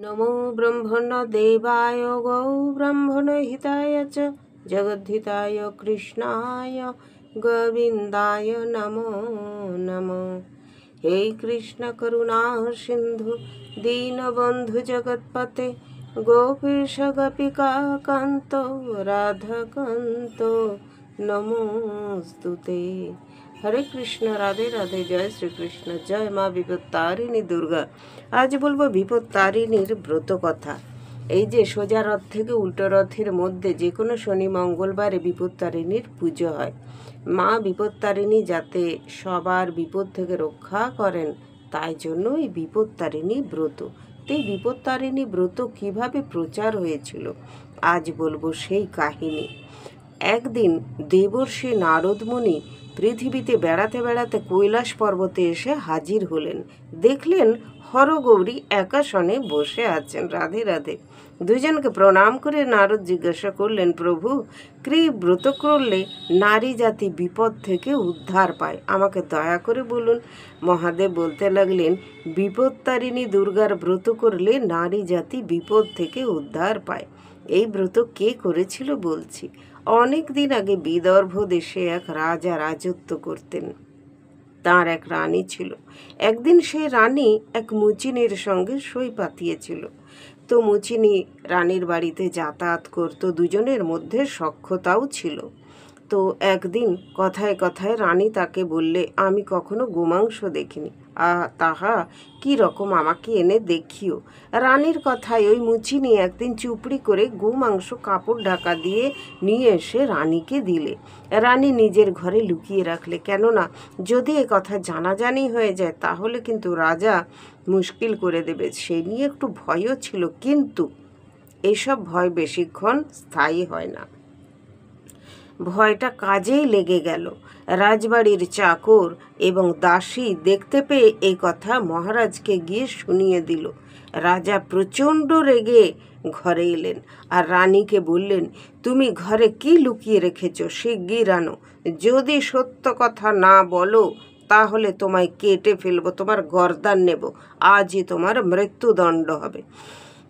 नमो ब्रह्मणदेवाय गौ ब्रह्मणहिताय च जगद्धिताय कृष्णाय गोविन्दाय नमो नमः। हे कृष्ण करुणा सिंधु दीनबंधु जगत्पते गोपीश गोपिका कांतो राधाकांतो नमोस्तुते। हरे कृष्ण, राधे राधे, जय श्री कृष्ण, जय माँ বিপত্তারিণী দুর্গা। আজ বলবো বিপত্তারিণীর ব্রত কথা। এই যে সোজা রথ থেকে উল্টো রথের মধ্যে যে কোনো শনি মঙ্গলবারে বিপত্তারিণীর পুজো হয়। মা বিপত্তারিণী যাতে সবার বিপদ থেকে রক্ষা করেন, তাই জন্য এই বিপত্তারিণী ব্রত। এই বিপত্তারিণী ব্রত কিভাবে প্রচার হয়েছিল আজ বলবো সেই কাহিনী। একদিন দেবর্ষি নারদ মুনি পৃথিবীতে বেড়াতে বেড়াতে কৈলাস পর্বতে এসে হাজির হলেন। দেখলেন হরগৌরী একাসনে বসে আছেন। রাধে রাধে। দুজনকে প্রণাম করে নারদ জিজ্ঞাসা করলেন, প্রভু, কি ব্রত করলে নারী জাতি বিপদ থেকে উদ্ধার পায়, আমাকে দয়া করে বলুন। মহাদেব বলতে লাগলেন, বিপত্তারিণী দুর্গার ব্রত করলে নারী জাতি বিপদ থেকে উদ্ধার পায়। এই ব্রত কে করেছিল বলছি। অনেক দিন আগে বিদর্ভ দেশে এক রাজা রাজত্ব করতেন। তার এক রানী ছিল। একদিন সেই রানী এক মুচিনির সঙ্গে সই পাতিয়েছিল। তো মুচিনি রানীর বাড়িতে যাতায়াত করত, দুজনের মধ্যে সখ্যতাও ছিল। তো একদিন কথায় কথায় রানী তাকে বললে, আমি কখনো গোমাংস দেখিনি, তাহা কি রকম আমাকে এনে দেখিও। রানীর কথায় ওই মুচিনি একদিন চুপড়ি করে গোমাংস কাপড় ঢাকা দিয়ে নিয়ে এসে রানীকে দিলে। রানী নিজের ঘরে লুকিয়ে রাখলে, কেননা যদি এ কথা জানাজানি হয়ে যায় তাহলে কিন্তু রাজা মুশকিল করে দেবে। সেই নিয়ে একটু ভয়ও ছিল, কিন্তু এসব ভয় বেশিক্ষণ স্থায়ী হয় না। ভয়টা কাজেই লেগে গেল। রাজবাড়ির চাকর এবং দাসী দেখতে পেয়ে এই কথা মহারাজকে গিয়ে শুনিয়ে দিল। রাজা প্রচণ্ড রেগে ঘরে এলেন আর রানীকে বললেন, তুমি ঘরে কি লুকিয়ে রেখেছ, শিগগির আনো। যদি সত্য কথা না বলো তাহলে তোমায় কেটে ফেলবো, তোমার গর্দান নেব, আজই তোমার মৃত্যুদণ্ড হবে।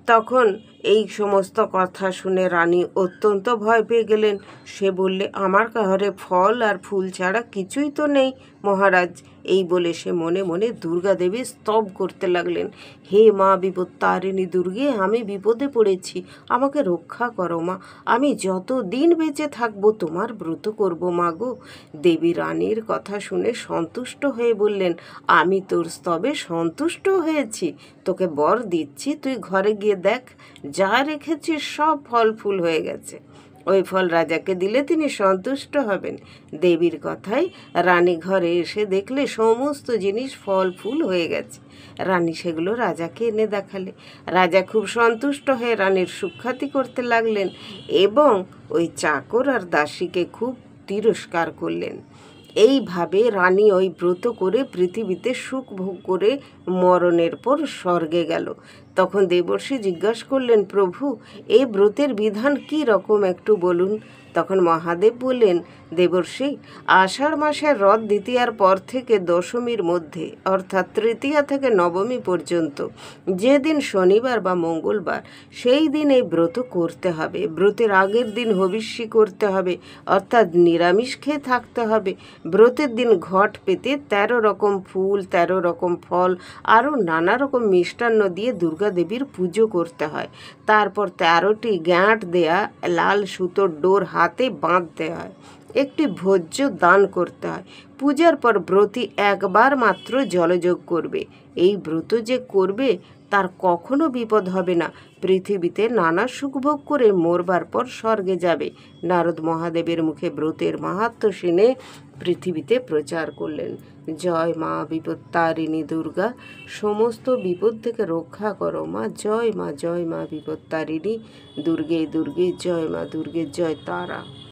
তখন এই সমস্ত কথা শুনে রানী অত্যন্ত ভয় পেয়ে গেলেন। সে বললে, আমার ঘরে ফল আর ফুল ছাড়া কিছুই তো নেই মহারাজ। এই বলে সে মনে মনে দুর্গা দেবী স্তব করতে লাগলেন, হে মা বিপত্তারিণী দুর্গে, আমি বিপদে পড়েছি, আমাকে রক্ষা করো মা, আমি যত দিন বেঁচে থাকবো তোমার ব্রত করব মা গো। দেবী রানীর কথা শুনে সন্তুষ্ট হয়ে বললেন, আমি তোর স্তবে সন্তুষ্ট হয়েছি, তোকে বর দিচ্ছি, তুই ঘরে গিয়ে দেখ, যা রেখেছিস সব ফল ফুল হয়ে গেছে। ওই ফল রাজাকে দিলে তিনি সন্তুষ্ট হবেন। দেবীর কথায় রানী ঘরে এসে দেখলে সমস্ত জিনিস ফল ফুল হয়ে গেছে। রানী সেগুলো রাজাকে এনে দেখালে। রাজা খুব সন্তুষ্ট হয়ে রানীর সুখ্যাতি করতে লাগলেন এবং ওই চাকর আর দাসীকে খুব তিরস্কার করলেন। এইভাবে রানী ওই ব্রত করে পৃথিবীতে সুখ ভোগ করে মরণের পর স্বর্গে গেল। তখন দেবর্ষি জিজ্ঞাসা করলেন, প্রভু, এই ব্রতের বিধান কি রকম একটু বলুন। তখন মহাদেব বললেন, দেবর্ষি, আষাঢ় মাসের রথ দ্বিতীয়ার পর থেকে দশমীর মধ্যে, অর্থাৎ তৃতীয়া থেকে নবমী পর্যন্ত, যেদিন শনিবার বা মঙ্গলবার, সেই দিন এই ব্রত করতে হবে। ব্রতের আগের দিন হবিষ্যি করতে হবে, অর্থাৎ নিরামিষ খেয়ে থাকতে হবে। ব্রতের দিন ঘট পেতে 13 রকম ফুল, 13 রকম ফল, আরও নানা রকম মিষ্টান্ন দিয়ে দুর্গা দেবীর পুজো করতে হয়। তারপর 13টি গাঁট দেয়া লাল সুতোর ডোর হাতে বাঁধতে হয়। একটি ভোজ্য দান করতে হয়। পূজার পর ব্রতী একবার মাত্র জলযোগ করবে। এই ব্রত যে করবে তার কখনো বিপদ হবে না, পৃথিবীতে নানা সুখভোগ করে মরবার পর স্বর্গে যাবে। নারদ মহাদেবের মুখে ব্রতের মাহাত্ম্য শুনে পৃথিবীতে প্রচার করলেন, জয় মা বিপত্তারিণী দুর্গা, সমস্ত বিপদ থেকে রক্ষা করো মা, জয় মা, জয় মা বিপত্তারিণী দুর্গে দুর্গে, জয় মা দুর্গে, জয় তারা।